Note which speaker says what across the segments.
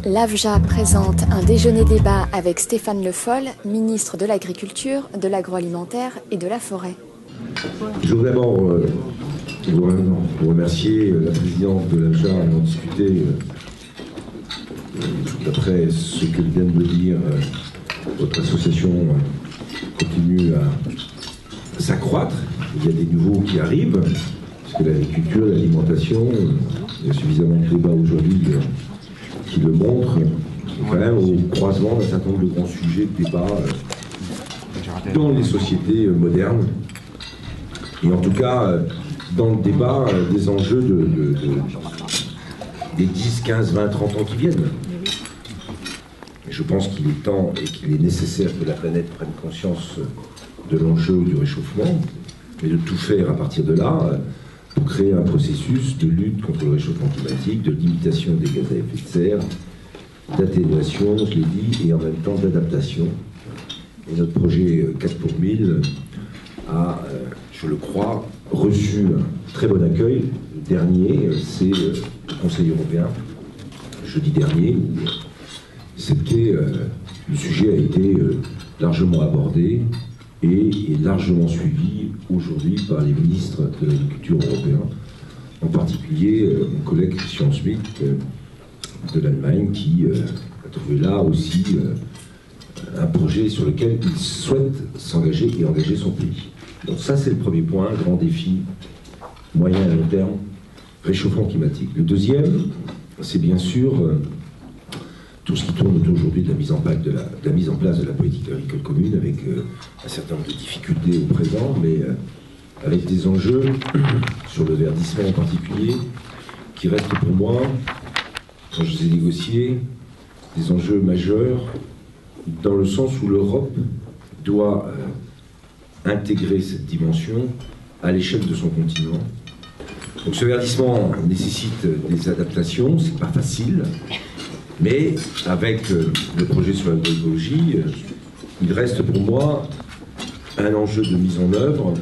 Speaker 1: L'AVJA présente un déjeuner-débat avec Stéphane Le Foll, ministre de l'Agriculture, de l'Agroalimentaire et de la Forêt.
Speaker 2: Je voudrais d'abord vous remercier, la présidente de l'AVJA, en discuter. D'après ce que vient de me dire, votre association continue à s'accroître. Il y a des nouveaux qui arrivent, parce que l'agriculture, l'alimentation, il y a suffisamment de débats aujourd'hui qui le montrent, quand même au croisement d'un certain nombre de grands sujets de débat dans les sociétés modernes, et en tout cas dans le débat des enjeux des 10, 15, 20, 30 ans qui viennent. Et je pense qu'il est temps et qu'il est nécessaire que la planète prenne conscience de l'enjeu du réchauffement, et de tout faire à partir de là pour créer un processus de lutte contre le réchauffement climatique, de limitation des gaz à effet de serre, d'atténuation, je l'ai dit, et en même temps d'adaptation. Et notre projet 4 pour 1000 a, je le crois, reçu un très bon accueil. Le dernier, c'est le Conseil européen, jeudi dernier, où le sujet a été largement abordé et est largement suivi aujourd'hui par les ministres de l'Agriculture européens, en particulier mon collègue Christian Schmitt de l'Allemagne, qui a trouvé là aussi un projet sur lequel il souhaite s'engager et engager son pays. Donc ça, c'est le premier point, grand défi, moyen et long terme, réchauffement climatique. Le deuxième, c'est bien sûr tout ce qui tourne autour aujourd'hui de la mise en place de la politique agricole commune, avec un certain nombre de difficultés au présent, mais avec des enjeux sur le verdissement en particulier, qui restent pour moi, quand je les ai négociés, des enjeux majeurs, dans le sens où l'Europe doit intégrer cette dimension à l'échelle de son continent. Donc ce verdissement nécessite des adaptations, c'est pas facile, mais avec le projet sur l'agroécologie, il reste pour moi un enjeu de mise en œuvre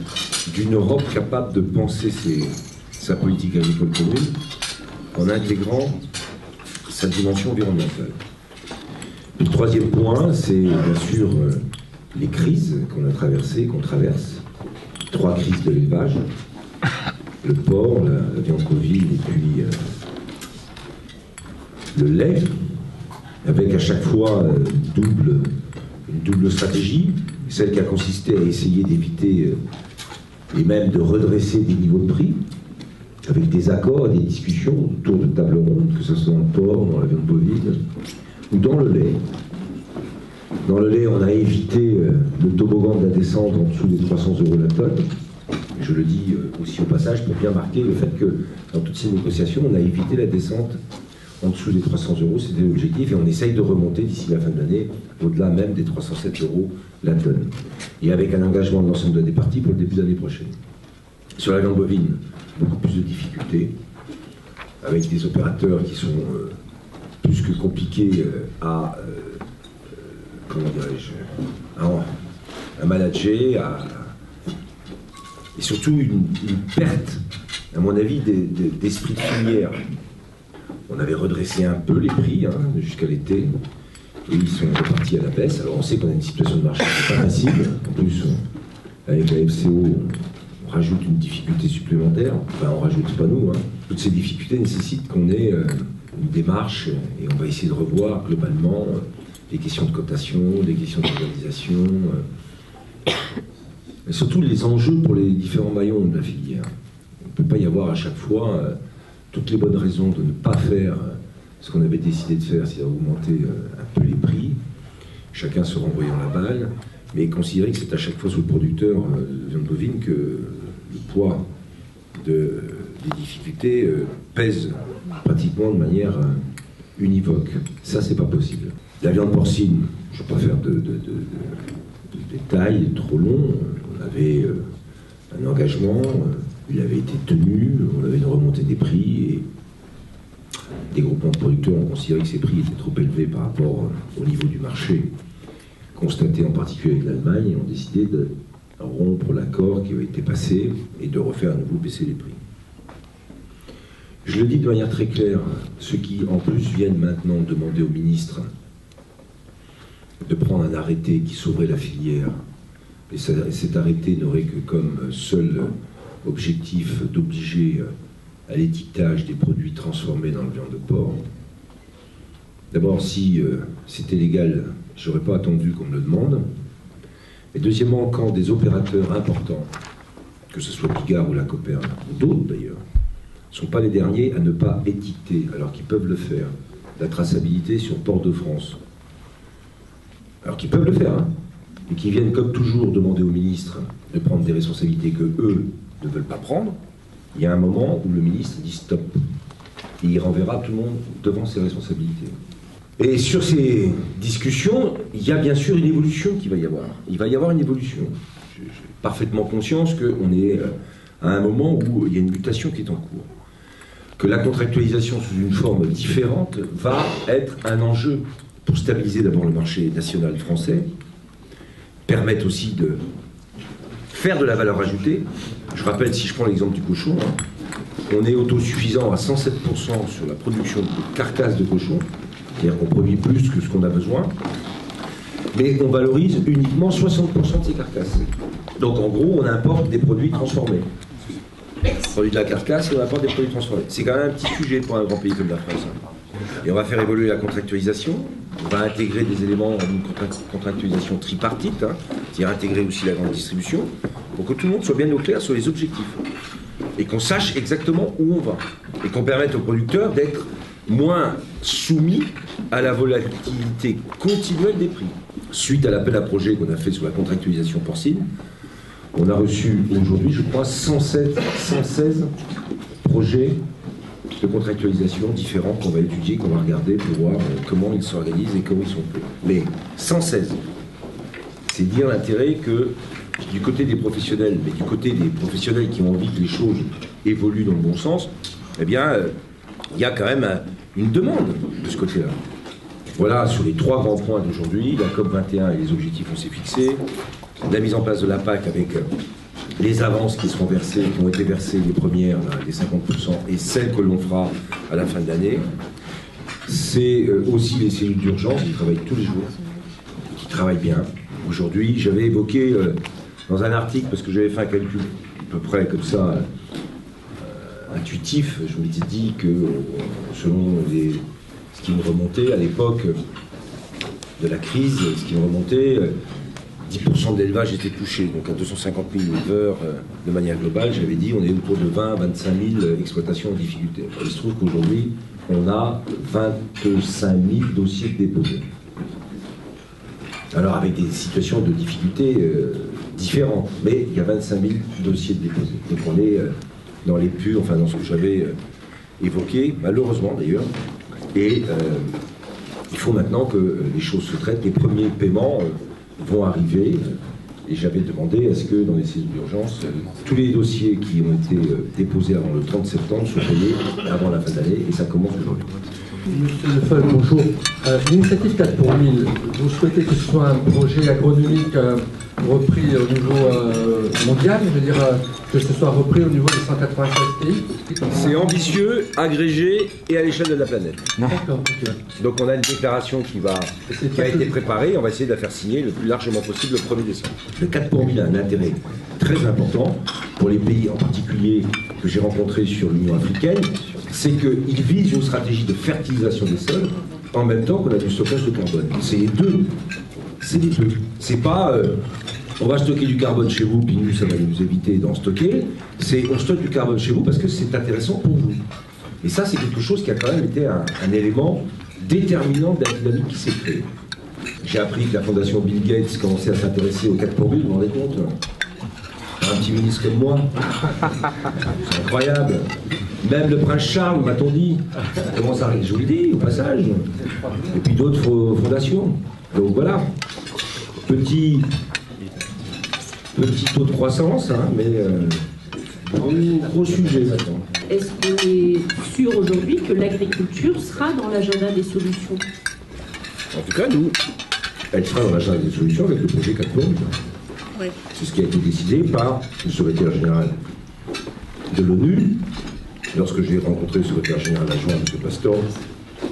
Speaker 2: d'une Europe capable de penser sa politique agricole commune en intégrant sa dimension environnementale. Le troisième point, c'est bien sûr les crises qu'on a traversées, qu'on traverse. 3 crises de l'élevage, le porc, la viande bovine et puis le lait, avec à chaque fois une double stratégie, celle qui a consisté à essayer d'éviter et même de redresser des niveaux de prix, avec des accords et des discussions autour de tables rondes, que ce soit dans le porc, dans la viande bovine, ou dans le lait. Dans le lait, on a évité le toboggan de la descente en dessous des 300 € la tonne. Je le dis aussi au passage pour bien marquer le fait que dans toutes ces négociations, on a évité la descente en dessous des 300 €, c'était l'objectif, et on essaye de remonter d'ici la fin de l'année, au-delà même des 307 € la tonne. Et avec un engagement de l'ensemble des parties pour le début de l'année prochaine. Sur la viande bovine, beaucoup plus de difficultés, avec des opérateurs qui sont plus que compliqués à manager, et surtout une perte, à mon avis, d'esprit de filière. On avait redressé un peu les prix jusqu'à l'été, et ils sont repartis à la baisse. Alors on sait qu'on a une situation de marché qui n'est pas facile. En plus, avec la FCO, on rajoute une difficulté supplémentaire. Enfin, on rajoute pas nous. Toutes ces difficultés nécessitent qu'on ait une démarche, et on va essayer de revoir globalement les questions de cotation, les questions d'organisation, et surtout les enjeux pour les différents maillons de la filière. Il ne peut pas y avoir à chaque fois toutes les bonnes raisons de ne pas faire ce qu'on avait décidé de faire, c'est-à-dire augmenter un peu les prix, chacun se renvoyant la balle, mais considérer que c'est à chaque fois sur le producteur de viande bovine que le poids des difficultés pèse pratiquement de manière univoque. Ça, c'est pas possible. La viande porcine, je ne vais pas faire de détails trop longs. On avait un engagement, il avait été tenu, on avait une remontée des prix, et des groupements de producteurs ont considéré que ces prix étaient trop élevés par rapport au niveau du marché, constaté en particulier avec l'Allemagne, et ont décidé de rompre l'accord qui avait été passé et de refaire à nouveau baisser les prix. Je le dis de manière très claire, ceux qui en plus viennent maintenant demander au ministre de prendre un arrêté qui sauverait la filière, et cet arrêté n'aurait que comme seul objectif d'obliger à l'étiquetage des produits transformés dans le viande de porc. D'abord, si c'était légal, je n'aurais pas attendu qu'on me le demande. Et deuxièmement, quand des opérateurs importants, que ce soit Bigard ou la Coperne, ou d'autres d'ailleurs, ne sont pas les derniers à ne pas étiqueter, alors qu'ils peuvent le faire, la traçabilité sur Port-de-France. Alors qu'ils peuvent le faire, hein, et qui viennent comme toujours demander au ministre de prendre des responsabilités que eux ne veulent pas prendre, il y a un moment où le ministre dit stop. Et il renverra tout le monde devant ses responsabilités. Et sur ces discussions, il y a bien sûr une évolution qui va y avoir. Il va y avoir une évolution. J'ai parfaitement conscience qu'on est à un moment où il y a une mutation qui est en cours. Que la contractualisation sous une forme différente va être un enjeu pour stabiliser d'abord le marché national français, permettre aussi de faire de la valeur ajoutée. Je rappelle, si je prends l'exemple du cochon, hein, on est autosuffisant à 107% sur la production de carcasses de cochon, c'est-à-dire qu'on produit plus que ce qu'on a besoin, mais on valorise uniquement 60% de ces carcasses. Donc en gros, on importe des produits transformés. On produit de la carcasse et on importe des produits transformés. C'est quand même un petit sujet pour un grand pays comme la France. Et on va faire évoluer la contractualisation, on va intégrer des éléments d'une contractualisation tripartite, hein, c'est-à-dire intégrer aussi la grande distribution, pour que tout le monde soit bien au clair sur les objectifs. Et qu'on sache exactement où on va. Et qu'on permette aux producteurs d'être moins soumis à la volatilité continuelle des prix. Suite à l'appel à projet qu'on a fait sur la contractualisation porcine, on a reçu aujourd'hui, je crois, 116 projets de contractualisation différents qu'on va étudier, qu'on va regarder pour voir comment ils s'organisent et comment ils sont faits. Mais 116, c'est dire l'intérêt que du côté des professionnels, mais du côté des professionnels qui ont envie que les choses évoluent dans le bon sens, eh bien, il y a quand même une demande de ce côté-là. Voilà, sur les 3 grands points d'aujourd'hui, la COP21 et les objectifs qu'on s'est fixés, la mise en place de la PAC avec les avances qui seront versées, qui ont été versées, les premières, là, les 50%, et celles que l'on fera à la fin de l'année. C'est aussi les cellules d'urgence qui travaillent tous les jours, qui travaillent bien. Aujourd'hui, j'avais évoqué dans un article, parce que j'avais fait un calcul à peu près comme ça, intuitif, je m'étais dit que selon ce qui me remontait à l'époque de la crise, ce qui me remontait, 10% de l'élevage était touché, donc à 250 000 éleveurs de manière globale, j'avais dit on est autour de 20 à 25 000 exploitations en difficulté. Il se trouve qu'aujourd'hui, on a 25 000 dossiers déposés. Alors avec des situations de difficulté différentes, mais il y a 25 000 dossiers déposés. Donc on est dans les purs, enfin dans ce que j'avais évoqué, malheureusement d'ailleurs, et il faut maintenant que les choses se traitent. Les premiers paiements vont arriver, et j'avais demandé à ce que dans les cellules d'urgence, tous les dossiers qui ont été déposés avant le 30 septembre soient payés avant la fin d'année, et ça commence aujourd'hui.
Speaker 3: Monsieur Le Foll, bonjour. L'initiative 4 pour 1000, vous souhaitez que ce soit un projet agronomique repris au niveau mondial, je veux dire que ce soit repris au niveau des 196 pays?
Speaker 2: C'est ambitieux, agrégé et à l'échelle de la planète.
Speaker 3: D'accord, ok.
Speaker 2: Donc on a une déclaration qui a été préparée, on va essayer de la faire signer le plus largement possible le 1er décembre. Le 4 pour 1000 a un intérêt très important pour les pays en particulier que j'ai rencontrés sur l'Union africaine, c'est qu'il vise une stratégie de fertilisation des sols en même temps qu'on a du stockage de carbone. C'est les deux. C'est les deux. C'est pas on va stocker du carbone chez vous, puis nous ça va nous éviter d'en stocker. C'est on stocke du carbone chez vous parce que c'est intéressant pour vous. Et ça c'est quelque chose qui a quand même été un élément déterminant de la dynamique qui s'est créée. J'ai appris que la fondation Bill Gates commençait à s'intéresser au 4 pour 1000, vous vous rendez compte? Un petit ministre comme moi. C'est incroyable. Même le prince Charles, m'a-t-on dit, commence à... Je vous le dis, au passage. Et puis d'autres fondations. Donc voilà. Petit taux de croissance, hein, mais gros sujet maintenant.
Speaker 4: Est-ce qu'on est sûr aujourd'hui que l'agriculture sera dans l'agenda des solutions?
Speaker 2: En tout cas, nous, elle sera dans l'agenda des solutions avec le projet 4 pour 1000.
Speaker 4: Oui.
Speaker 2: C'est ce qui a été décidé par le secrétaire général de l'ONU, lorsque j'ai rencontré le secrétaire général adjoint, M. Pastor,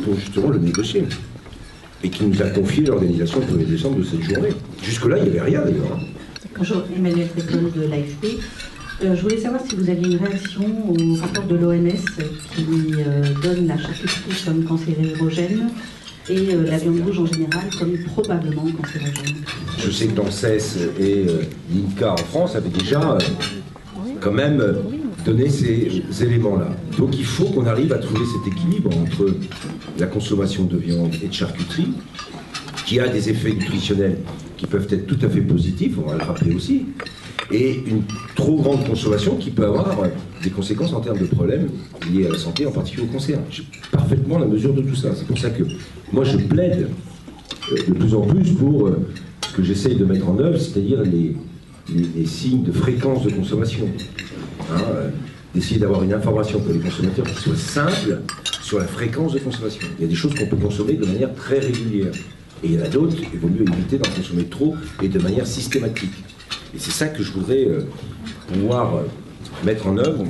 Speaker 2: pour justement le négocier. Et qui nous a confié l'organisation le 1er décembre de cette journée. Jusque-là, il n'y avait rien d'ailleurs.
Speaker 5: Bonjour, Emmanuel Trécol de l'AFP. Je voulais savoir si vous aviez une réaction au rapport de l'OMS qui donne la charcuterie comme cancérigène et la viande rouge en général comme probablement cancérigène.
Speaker 2: Je sais que l'ANSES et l'INCA en France avaient déjà quand même donné ces éléments-là. Donc il faut qu'on arrive à trouver cet équilibre entre la consommation de viande et de charcuterie, qui a des effets nutritionnels qui peuvent être tout à fait positifs, on va le rappeler aussi, et une trop grande consommation qui peut avoir des conséquences en termes de problèmes liés à la santé, en particulier au cancer. J'ai parfaitement la mesure de tout ça. C'est pour ça que moi je plaide de plus en plus pour ce que j'essaye de mettre en œuvre, c'est-à-dire les signes de fréquence de consommation. D'essayer d'avoir une information pour les consommateurs qui soit simple sur la fréquence de consommation. Il y a des choses qu'on peut consommer de manière très régulière. Et il y en a d'autres, il vaut mieux éviter d'en consommer trop et de manière systématique. Et c'est ça que je voudrais pouvoir mettre en œuvre.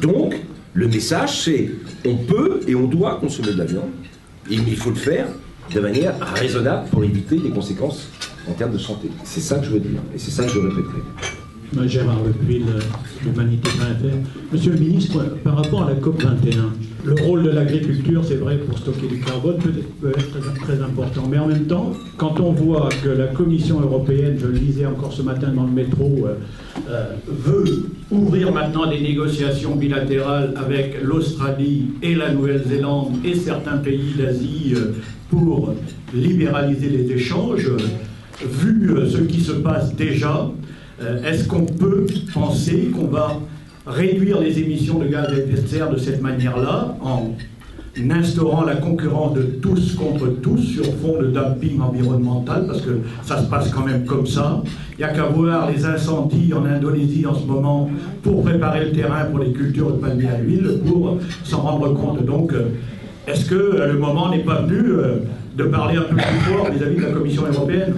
Speaker 2: Donc, le message, c'est on peut et on doit consommer de la viande, mais il faut le faire de manière raisonnable pour éviter les conséquences en termes de santé. C'est ça que je veux dire, et c'est ça que je répéterai.
Speaker 6: Gérard Lepuil, l'Humanité.fr. Monsieur le ministre, par rapport à la COP21, le rôle de l'agriculture, c'est vrai, pour stocker du carbone, peut être très important. Mais en même temps, quand on voit que la Commission européenne, je le disais encore ce matin dans le métro, veut ouvrir maintenant des négociations bilatérales avec l'Australie et la Nouvelle-Zélande et certains pays d'Asie pour libéraliser les échanges, vu ce qui se passe déjà, est-ce qu'on peut penser qu'on va réduire les émissions de gaz à effet de serre de cette manière-là, en instaurant la concurrence de tous contre tous sur fond de dumping environnemental, parce que ça se passe quand même comme ça. Il n'y a qu'à voir les incendies en Indonésie en ce moment pour préparer le terrain pour les cultures de palmier à huile, pour s'en rendre compte. Donc, est-ce que le moment n'est pas venu de parler un peu plus fort vis-à-vis de la Commission européenne?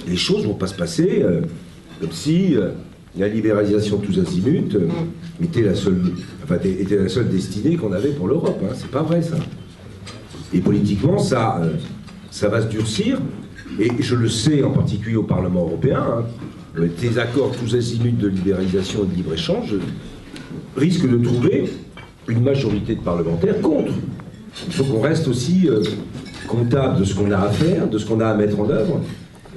Speaker 2: Les choses ne vont pas se passer comme si la libéralisation tous azimuts était la seule destinée qu'on avait pour l'Europe. C'est pas vrai, ça. Et politiquement, ça va se durcir. Et je le sais en particulier au Parlement européen, des accords tous azimuts de libéralisation et de libre-échange risquent de trouver une majorité de parlementaires contre. Il faut qu'on reste aussi comptable de ce qu'on a à faire, de ce qu'on a à mettre en œuvre,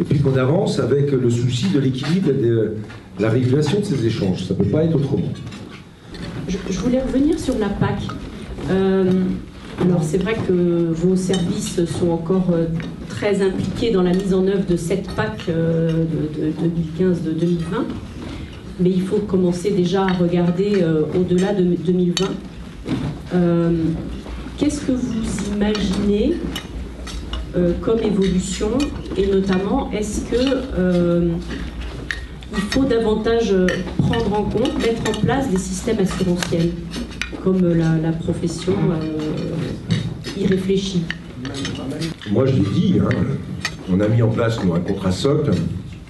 Speaker 2: et puis qu'on avance avec le souci de l'équilibre et de la régulation de ces échanges. Ça ne peut pas être autrement.
Speaker 4: Je voulais revenir sur la PAC. Alors c'est vrai que vos services sont encore très impliqués dans la mise en œuvre de cette PAC de 2015-2020, mais il faut commencer déjà à regarder au-delà de 2020. Qu'est-ce que vous imaginez comme évolution, et notamment, est-ce que il faut davantage prendre en compte, mettre en place des systèmes assurantiels, comme la profession y réfléchit?
Speaker 2: Moi, je l'ai dit, on a mis en place un contrat socle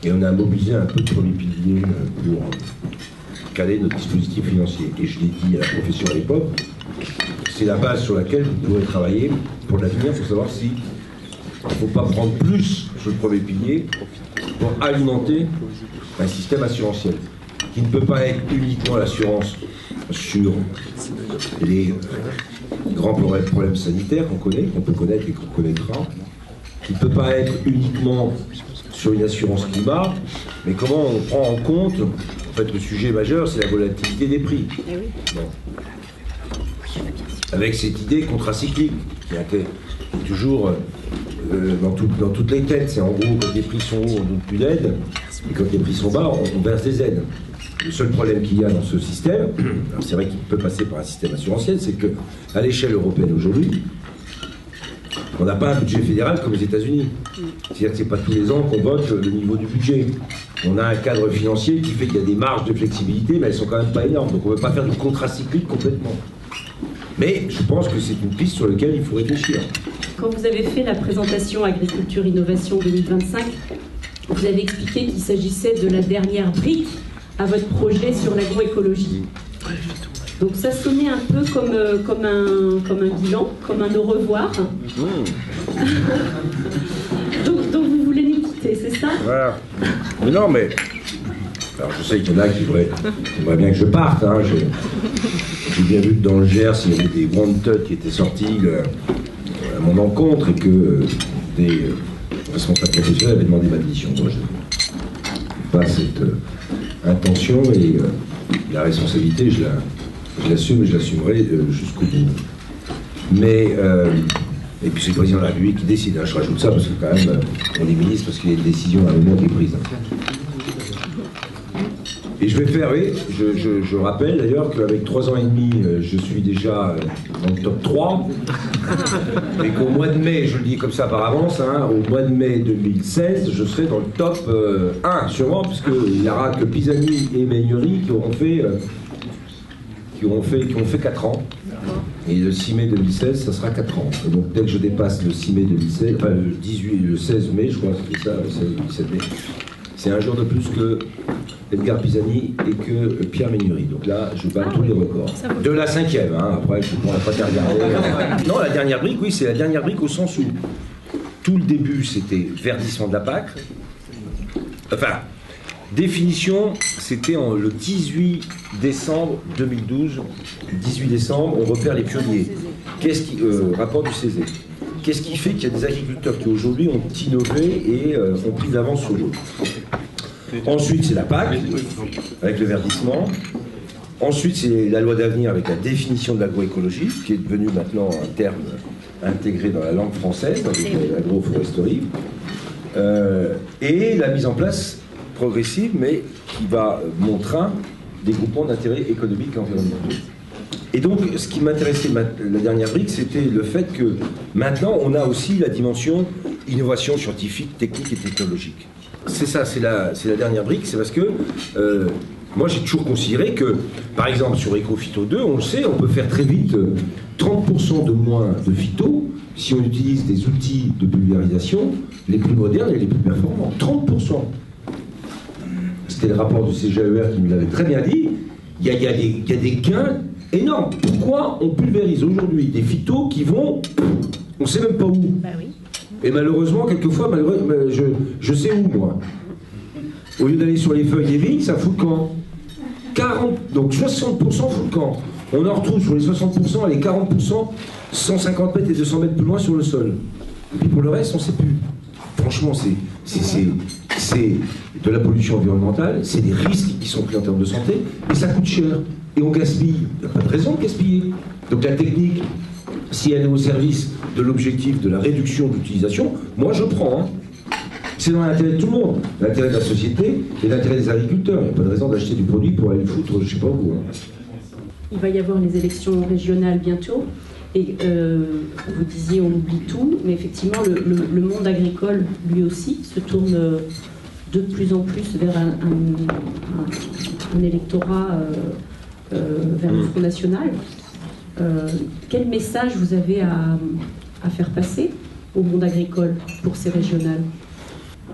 Speaker 2: et on a mobilisé un peu de premier pilier pour caler notre dispositif financier. Et je l'ai dit à la profession à l'époque, c'est la base sur laquelle vous pourrez travailler pour l'avenir, pour savoir si il ne faut pas prendre plus sur le premier pilier pour alimenter un système assurantiel qui ne peut pas être uniquement l'assurance sur les grands problèmes sanitaires qu'on connaît, qu'on peut connaître et qu'on connaîtra, qui ne peut pas être uniquement sur une assurance climat, mais comment on prend en compte, en fait le sujet majeur c'est la volatilité des prix. Bon. Avec cette idée contracyclique qui est toujours dans toutes les têtes, c'est en gros quand les prix sont hauts on donne plus d'aide, et quand les prix sont bas on verse des aides. Le seul problème qu'il y a dans ce système, c'est vrai qu'il peut passer par un système assurantiel, c'est qu'à l'échelle européenne aujourd'hui, on n'a pas un budget fédéral comme aux États-Unis. C'est-à-dire que ce n'est pas tous les ans qu'on vote le niveau du budget. On a un cadre financier qui fait qu'il y a des marges de flexibilité, mais elles sont quand même pas énormes. Donc on ne peut pas faire du contracyclique complètement. Mais je pense que c'est une piste sur laquelle il faut réfléchir.
Speaker 4: Quand vous avez fait la présentation Agriculture Innovation 2025, vous avez expliqué qu'il s'agissait de la dernière brique à votre projet sur l'agroécologie. Donc ça sonnait un peu comme un bilan, comme un au revoir. donc vous voulez nous quitter, c'est ça?
Speaker 2: Voilà. Mais non, mais... Alors je sais qu'il y en a qui voudraient bien que je parte. Hein. J'ai bien vu que dans le Gers, il y avait des wanted qui étaient sortis à mon encontre et que des responsables professionnels avaient demandé ma démission. Moi, je n'ai pas cette intention et la responsabilité, je l'assume et je l'assumerai jusqu'au bout. Mais, et puis c'est le président de la République qui décide, hein, je rajoute ça parce que quand même, on est ministre parce qu'il y a une décision à un moment qui est prise. Et je vais faire, oui, je rappelle d'ailleurs qu'avec 3 ans et demi, je suis déjà dans le top 3, et qu'au mois de mai, je le dis comme ça par avance, hein, au mois de mai 2016, je serai dans le top 1, sûrement, puisqu'il n'y aura que Pisani et Meignery qui ont fait 4 ans. Et le 6 mai 2016, ça sera 4 ans. Et donc dès que je dépasse le 6 mai 2016, enfin le 16 mai, je crois que c'est ça, le 16 ou 17 mai, c'est un jour de plus que Edgar Pisani et que Pierre Meignery. Donc là, je bats tous les records. De la 5e, hein. Après, je ne pourrais pas te regarder. Non, la dernière brique, oui, c'est la dernière brique au sens où tout le début, c'était verdissement de la PAC. Enfin, définition, c'était le 18 décembre 2012. 18 décembre, on repère les pionniers. Rapport du CESE. Qu'est-ce qui fait qu'il y a des agriculteurs qui aujourd'hui ont innové et ont pris de l'avance sur l'autre? Ensuite, c'est la PAC, avec le verdissement. Ensuite, c'est la loi d'avenir avec la définition de l'agroécologie, qui est devenue maintenant un terme intégré dans la langue française, avec l'agroforesterie. Et la mise en place progressive, mais qui va mon train, des groupements d'intérêt économique et environnementaux. Et donc, ce qui m'intéressait, la dernière brique, c'était le fait que maintenant, on a aussi la dimension innovation scientifique, technique et technologique. C'est ça, c'est la dernière brique, c'est parce que moi, j'ai toujours considéré que, par exemple, sur EcoPhyto 2, on le sait, on peut faire très vite 30% de moins de phyto si on utilise des outils de pulvérisation les plus modernes et les plus performants. 30%. C'était le rapport du CGER qui nous l'avait très bien dit. Il y a des gains énormes. Pourquoi on pulvérise aujourd'hui des phytos qui vont, on ne sait même pas où?
Speaker 4: Bah oui.
Speaker 2: Et malheureusement, quelquefois, je sais où, moi. Au lieu d'aller sur les feuilles des vignes, ça fout le camp. 40, donc 60% fout le camp. On en retrouve sur les 60% et les 40%, 150 mètres et 200 mètres plus loin sur le sol. Et puis pour le reste, on ne sait plus. Franchement, c'est de la pollution environnementale, c'est des risques qui sont pris en termes de santé, et ça coûte cher. Et on gaspille. Il n'y a pas de raison de gaspiller. Donc la technique, si elle est au service de l'objectif de la réduction d'utilisation, moi je prends. Hein. C'est dans l'intérêt de tout le monde, l'intérêt de la société et l'intérêt des agriculteurs. Il n'y a pas de raison d'acheter du produit pour aller le foutre, je ne sais pas où. Hein.
Speaker 4: Il va y avoir les élections régionales bientôt. Et vous disiez on oublie tout, mais effectivement le monde agricole lui aussi se tourne de plus en plus vers un électorat vers le Front National. Quel message vous avez à faire passer au monde agricole pour ces régionales?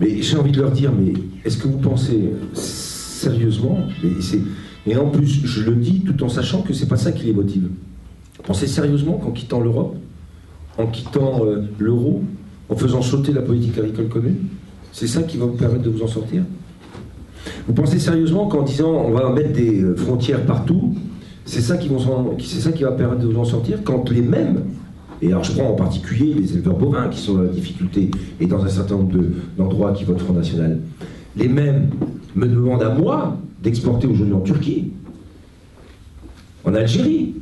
Speaker 2: Mais j'ai envie de leur dire, mais est-ce que vous pensez sérieusement, et en plus je le dis tout en sachant que c'est pas ça qui les motive. Pensez sérieusement qu'en quittant l'Europe, en quittant l'euro, en faisant sauter la politique agricole commune, c'est ça qui va vous permettre de vous en sortir? Vous pensez sérieusement qu'en disant on va mettre des frontières partout, c'est ça qui va permettre de vous en sortir, quand les mêmes, et alors je prends en particulier les éleveurs bovins qui sont dans la difficulté et dans un certain nombre d'endroits qui votent Front National, les mêmes me demandent à moi d'exporter aujourd'hui en Turquie, en Algérie,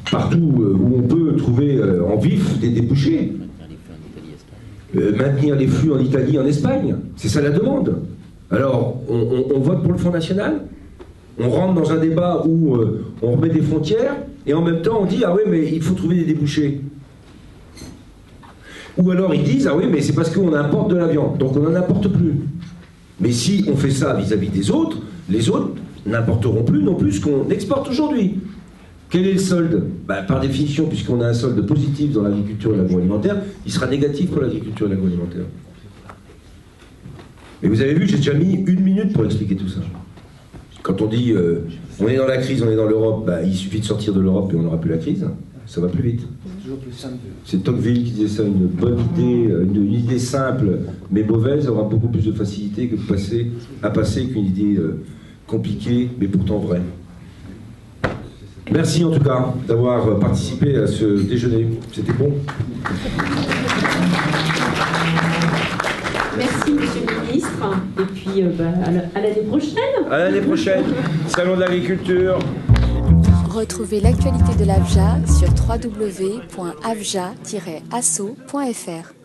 Speaker 2: partout où on peut trouver en vif des débouchés, maintenir les flux en Italie, en Espagne, c'est ça la demande. Alors on vote pour le Front National, on rentre dans un débat où on remet des frontières et en même temps on dit ah oui mais il faut trouver des débouchés. Ou alors ils disent ah oui mais c'est parce qu'on importe de la viande, donc on n'en importe plus. Mais si on fait ça vis-à-vis des autres, les autres n'importeront plus non plus ce qu'on exporte aujourd'hui. Quel est le solde? Par définition, puisqu'on a un solde positif dans l'agriculture et l'agroalimentaire, il sera négatif pour l'agriculture et l'agroalimentaire. Et vous avez vu, j'ai déjà mis 1 minute pour expliquer tout ça. Quand on dit on est dans la crise, on est dans l'Europe, il suffit de sortir de l'Europe et on n'aura plus la crise, ça va plus vite. C'est Tocqueville qui disait ça, une bonne idée, une idée simple mais mauvaise aura beaucoup plus de facilité que à passer qu'une idée compliquée mais pourtant vraie. Merci en tout cas d'avoir participé à ce déjeuner, c'était bon.
Speaker 4: Merci, monsieur le ministre. Et puis, à l'année prochaine.
Speaker 2: À l'année prochaine, Salon de l'agriculture.
Speaker 1: Retrouvez l'actualité de l'AFJA sur www.afja-asso.fr.